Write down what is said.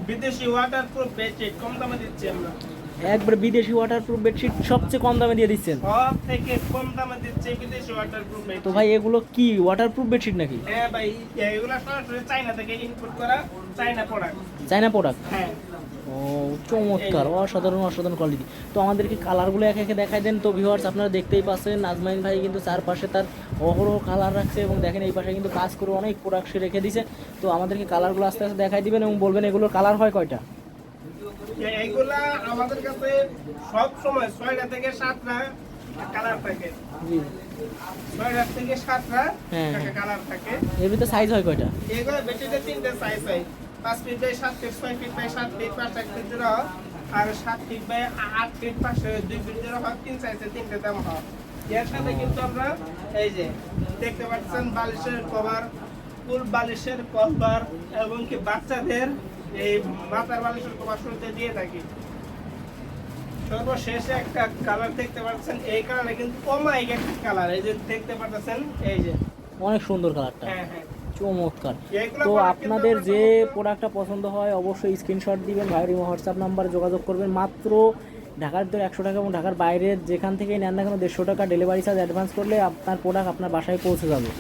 বিদেশি waterproof bedsheet কম দামে দিচ্ছি আমরা। একবার বিদেশি ওয়াটারপ্রুফ বেডশিট সবচেয়ে কম দামে দিয়ে দিচ্ছেন। সব থেকে কম দামে দিচ্ছি বিদেশি ওয়াটারপ্রুফ বেডশিট। তো ভাই এগুলো কি ওয়াটারপ্রুফ বেডশিট নাকি? হ্যাঁ ভাই, এগুলো সরাসরি চায়না থেকে ইম্পোর্ট করা, চায়না প্রোডাক্ট। China product? হ্যাঁ। ও চমৎকার, অসাধারণ অসাধারণ কোয়ালিটি। তো আমাদেরকে কালারগুলো একে একে দেখাই দেন। তো ভিউয়ার্স আপনারা দেখতেই পাচ্ছেন আজমাইন ভাই কিন্তু চারপাশে তার অহরহ কালার রাখছে এবং দেখেন এই পাশে কিন্তু কাজ করে অনেক প্রোডাক্ট সে রেখে দিয়েছে। তো আমাদেরকে কালারগুলো আস্তে আস্তে দেখাই দিবেন এবং বলবেন এগুলোর কালার হয় কয়টা? এইগুলা আমাদের কাছে সব সময় 6টা থেকে 7টা কালার থাকে। জি, 6টা থেকে 7টা হ্যাঁ, হ্যাঁ। কালার থাকে। এর ভিতরে সাইজ হয় কয়টা? এগুলো বেডশিটের 3টে সাইজ হয়, 5 feet by 7 feet, 6 feet by 7 feet, 5 feet জোড়া হয়, আর 7 ফিট বাই 8 ফিট, 2 ফিট জোড়া হয়। 3 সাইজের 3টে দাম হয়। এর সাথে কিন্তু আমরা এই যে দেখতে পাচ্ছেন বালিশের কভার, ফুল বালিশের কভার এবং কি বাচ্চাদের এই মাথার বালিশের কভার শুরুতে দিয়ে থাকি। সর্বশেষে একটা কালার দেখতে পাচ্ছেন, এই কালারে কিন্তু কমাইক একটা কালার, এই যে দেখতে পাচ্ছেন, এই যে অনেক সুন্দর কালারটা, হ্যাঁ হ্যাঁ চমৎকার। এইগুলা তো product আপনাদের কিন্তু যে আমরা প্রোডাক্টটা পছন্দ হয় অবশ্যই স্ক্রিনশট দিবেন, ভাইয়ের হোয়াটসঅ্যাপ নাম্বারে যোগাযোগ করবেন। মাত্র ঢাকার ভিতরে 100 টাকা এবং ঢাকার বাইরে যেখান থেকে নেন না কেন 150 টাকা ডেলিভারি চার্জ অ্যাডভান্স করলে আপনার প্রোডাক্ট আপনার বাসায় পৌঁছে যাবে।